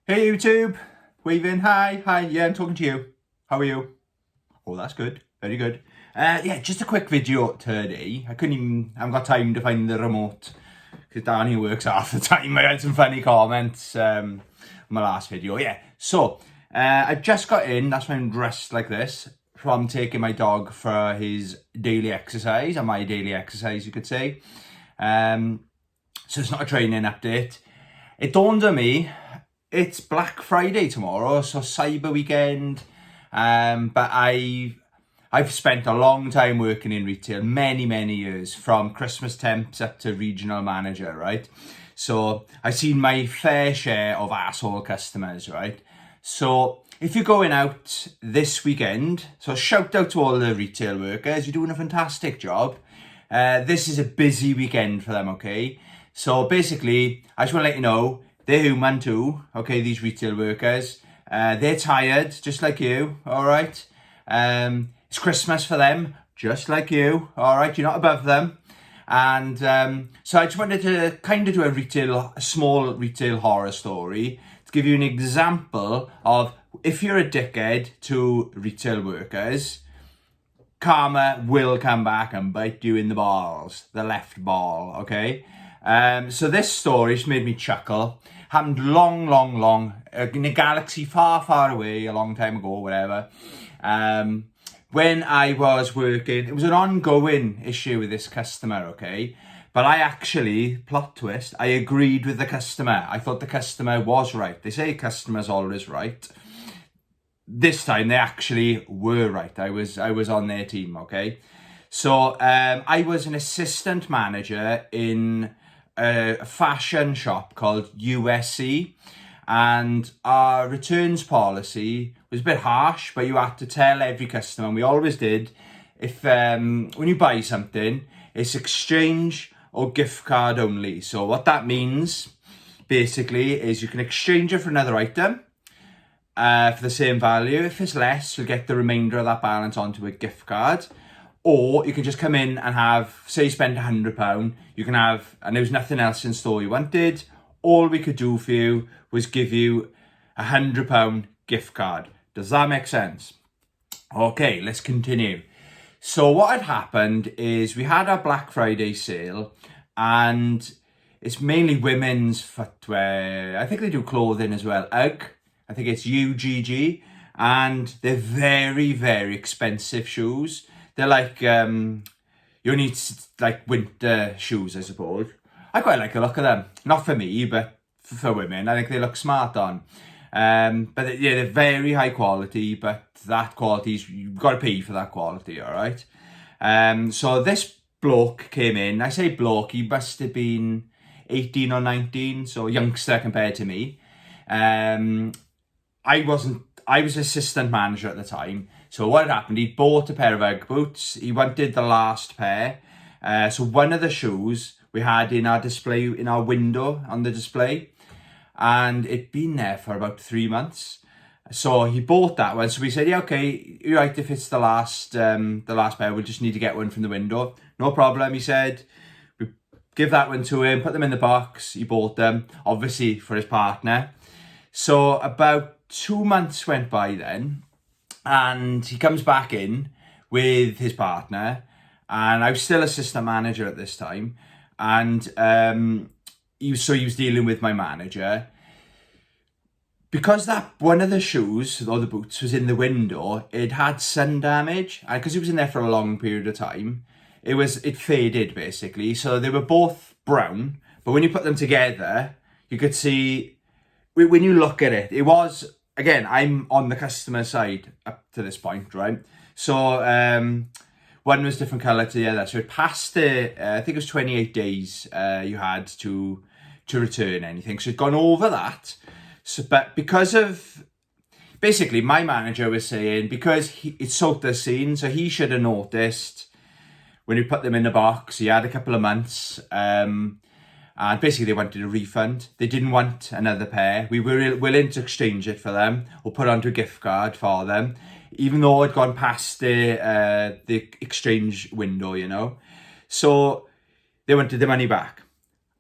Hey YouTube, waving, hi, yeah, I'm talking to you. How are you? Oh, that's good, very good. Yeah, just a quick video today. I haven't got time to find the remote because Danny works half the time. I had some funny comments on my last video. Yeah, so I just got in, that's why I'm dressed like this, from taking my dog for his daily exercise, or my daily exercise, you could say. So it's not a training update. It dawned on me, it's Black Friday tomorrow, so Cyber Weekend. But I've spent a long time working in retail, many years, from Christmas temps up to regional manager, right? So I've seen my fair share of asshole customers, right? So if you're going out this weekend, so shout out to all the retail workers, you're doing a fantastic job. This is a busy weekend for them, okay? So basically, I just want to let you know, they're human too, okay, these retail workers. They're tired, just like you, all right? It's Christmas for them, just like you, all right? You're not above them. And so I just wanted to kind of do a small retail horror story to give you an example of if you're a dickhead to retail workers, karma will come back and bite you in the balls, the left ball, okay? So this story just made me chuckle. Happened long in a galaxy far away, a long time ago, whatever. When I was working, it was an ongoing issue with this customer, okay? But I actually, plot twist, I agreed with the customer. I thought the customer was right. They say customer's always right. This time they actually were right. I was on their team, okay? So I was an assistant manager in a fashion shop called USC, and our returns policy was a bit harsh, but you had to tell every customer, and we always did, if when you buy something, it's exchange or gift card only. So what that means basically is you can exchange it for another item for the same value. If it's less, you'll get the remainder of that balance onto a gift card. Or you can just come in and have, say you spent £100, you can have, and there was nothing else in store you wanted, all we could do for you was give you £100 gift card. Does that make sense? Okay, let's continue. So what had happened is we had our Black Friday sale, and it's mainly women's footwear. I think they do clothing as well. UGG, I think it's UGG, and they're very expensive shoes. They're like, you need like winter shoes, I suppose. I quite like the look of them. Not for me, but for women. I think they look smart on. But yeah, they're very high quality, but that quality's, you've got to pay for that quality, all right? So this bloke came in. I say bloke, he must have been 18 or 19, so youngster compared to me. I was assistant manager at the time. So what had happened, he bought a pair of UGG boots. He wanted the last pair. So one of the shoes we had in our display, in our window on the display, and it'd been there for about 3 months. So he bought that one. So we said, yeah, okay, you're right, if it's the last pair, we'll just need to get one from the window. No problem, he said. We give that one to him, put them in the box. He bought them, obviously for his partner. So about 2 months went by then, and he comes back in with his partner, and I was still assistant manager at this time, and he was dealing with my manager. Because that one of the shoes or the boots was in the window, it had sun damage, and because it was in there for a long period of time, it faded basically. So they were both brown, but when you put them together, you could see, when you look at it, it was, again, I'm on the customer side up to this point, right? So one was different colour to the other. So it passed I think it was 28 days you had to return anything. So it'd gone over that. So, but because of, basically my manager was saying, because it soaked the scene, so he should have noticed when we put them in the box, he had a couple of months, and basically they wanted a refund. They didn't want another pair. We were willing to exchange it for them or put onto a gift card for them, even though it'd gone past the exchange window, you know. So they wanted the money back.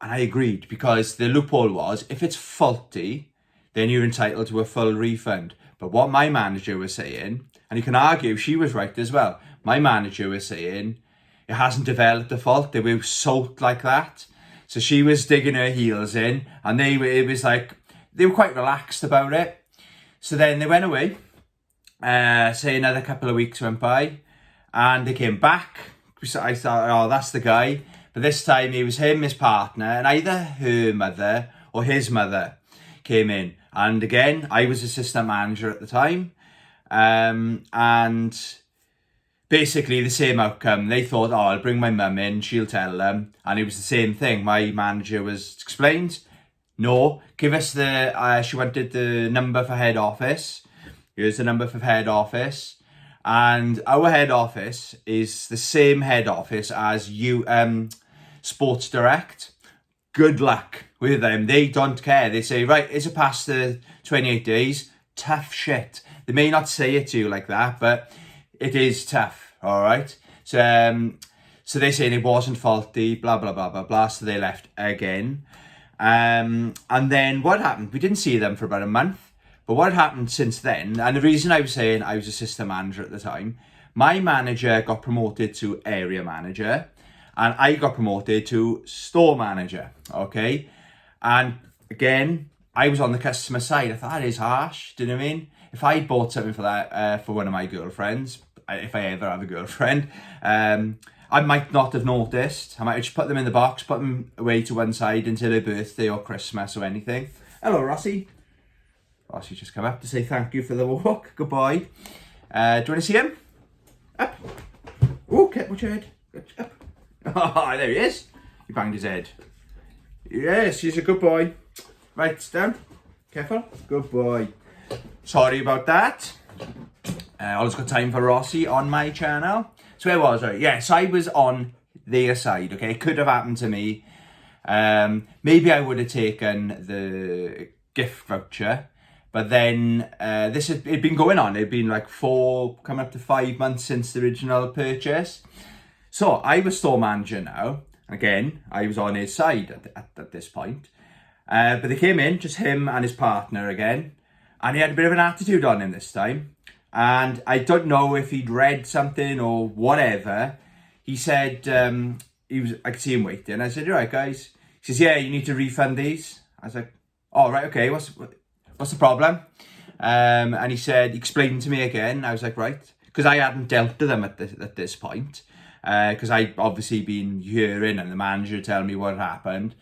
And I agreed, because the loophole was, if it's faulty, then you're entitled to a full refund. But what my manager was saying, and you can argue she was right as well, my manager was saying it hasn't developed a fault. They were soaked like that. So she was digging her heels in, and they were quite relaxed about it. So then they went away, say another couple of weeks went by, and they came back. I thought, oh, that's the guy. But this time it was him, his partner, and either her mother or his mother came in. And again, I was assistant manager at the time. And basically the same outcome. They thought, oh, I'll bring my mum in, she'll tell them. And it was the same thing. My manager was explained, no, give us she wanted the number for head office. Here's the number for head office. And our head office is the same head office as Sports Direct. Good luck with them. They don't care. They say, right, is it past the 28 days? Tough shit. They may not say it to you like that, but it is tough, all right? So they say it wasn't faulty, blah, blah, blah, blah, blah. So they left again. And then what happened? We didn't see them for about a month. But what happened since then, and the reason I was saying I was assistant manager at the time, my manager got promoted to area manager, and I got promoted to store manager, okay? And again, I was on the customer side. I thought, that is harsh, do you know what I mean? If I bought something for that, for one of my girlfriends, if I ever have a girlfriend, I might not have noticed. I might have just put them in the box, put them away to one side until her birthday or Christmas or anything. Hello, Rossi. Rossi just come up to say thank you for the walk. Good boy. Do you want to see him? Up. Oh, watch your head. Up. Oh, there he is. He banged his head. Yes, he's a good boy. Right, down. Careful. Good boy. Sorry about that. Always got time for Rossi on my channel. So where was I? Yes, I was on their side, okay? It could have happened to me. Maybe I would have taken the gift voucher. But then it'd been going on. It'd been like 4, coming up to 5 months since the original purchase. So I was store manager now. Again, I was on his side at this point. But they came in, just him and his partner again. And he had a bit of an attitude on him this time. And I don't know if he'd read something or whatever. He said, I could see him waiting. I said, you all right, guys? He says, yeah, you need to refund these. I was like, oh, right, okay, what's the problem? And he explained to me again. I was like, right. Because I hadn't dealt with them at this point. Because I'd obviously been hearing and the manager telling me what happened.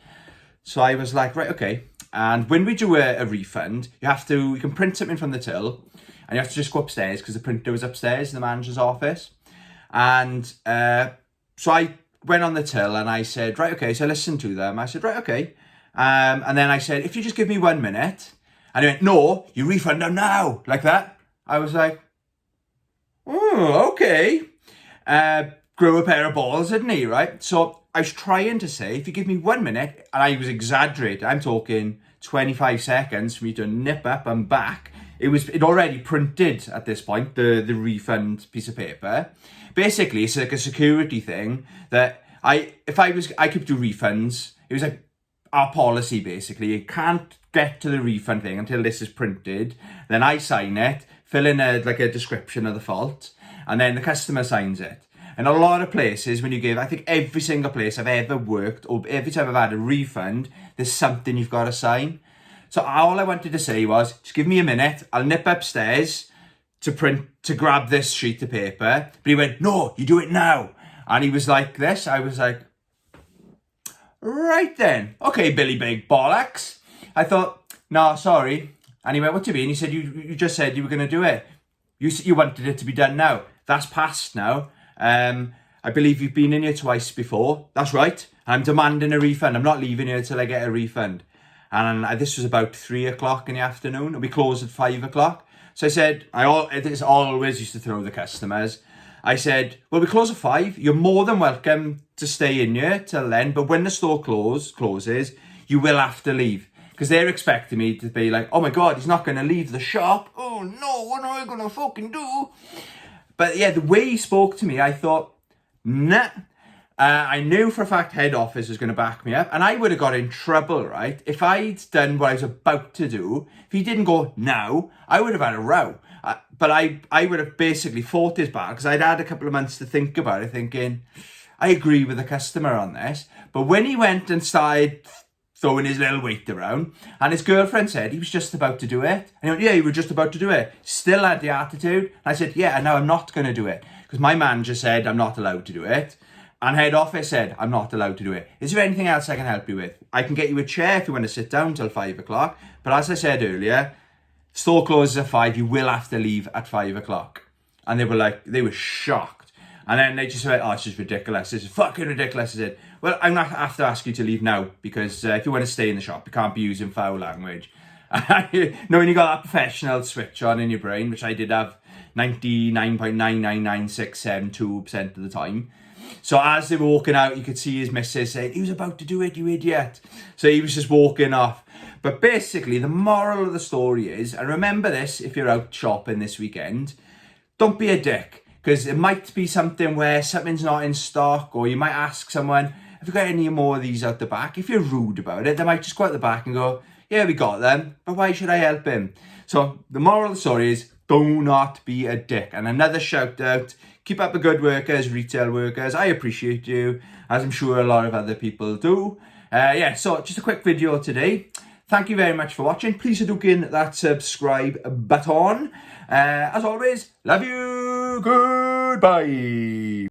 So I was like, right, okay. And when we do a refund, you can print something from the till. And you have to just go upstairs because the printer was upstairs in the manager's office. And so I went on the till and I said, right, okay. So I listened to them. I said, right, okay. And then I said, if you just give me 1 minute. And he went, no, you refund them now. Like that. I was like, oh, okay. Grew a pair of balls, didn't he, right? So I was trying to say, if you give me 1 minute, and I was exaggerating, I'm talking 25 seconds for me to nip up and back. It already printed at this point, the refund piece of paper. Basically, it's like a security thing that I could do refunds. It was like our policy, basically. You can't get to the refund thing until this is printed. Then I sign it, fill in a description of the fault, and then the customer signs it. And a lot of places, I think every single place I've ever worked, or every time I've had a refund, there's something you've got to sign. So all I wanted to say was, just give me a minute, I'll nip upstairs to grab this sheet of paper. But he went, no, you do it now. And he was like this. I was like, right then. Okay, Billy Big Bollocks. I thought, no, sorry. And he went, what do you mean? He said, you just said you were going to do it. You wanted it to be done now. That's past now. I believe you've been in here twice before. That's right. I'm demanding a refund. I'm not leaving here till I get a refund. And this was about 3 o'clock in the afternoon, and we closed at 5 o'clock. So I said, I always used to throw the customers. I said, well, we close at 5. You're more than welcome to stay in here till then. But when the store closes, you will have to leave. Because they're expecting me to be like, oh my God, he's not going to leave the shop. Oh no, what am I going to fucking do? But yeah, the way he spoke to me, I thought, nah. I knew for a fact head office was going to back me up, and I would have got in trouble, right? If I'd done what I was about to do, if he didn't go now, I would have had a row. But I would have basically fought his back, because I'd had a couple of months to think about it, thinking, I agree with the customer on this. But when he went and started throwing his little weight around, and his girlfriend said he was just about to do it, and he went, yeah, you were just about to do it. Still had the attitude. And I said, yeah, and now I'm not going to do it, because my manager said I'm not allowed to do it. And head office said, I'm not allowed to do it. Is there anything else I can help you with? I can get you a chair if you want to sit down till 5 o'clock. But as I said earlier, store closes at 5. You will have to leave at 5 o'clock. And they were shocked. And then they just went, oh, this is ridiculous. This is fucking ridiculous. I said, well, I'm not have to ask you to leave now, because if you want to stay in the shop, you can't be using foul language. Knowing you got that professional switch on in your brain, which I did have 99.999672% of the time. So as they were walking out, you could see his missus saying, he was about to do it, you idiot. So he was just walking off. But basically, the moral of the story is, and remember this if you're out shopping this weekend, don't be a dick. Because it might be something where something's not in stock, or you might ask someone, have you got any more of these out the back? If you're rude about it, they might just go out the back and go, yeah, we got them, but why should I help him? So the moral of the story is, do not be a dick. And another shout out, keep up the good workers, retail workers. I appreciate you, as I'm sure a lot of other people do. So just a quick video today. Thank you very much for watching. Please do hit that subscribe button. As always, love you. Goodbye.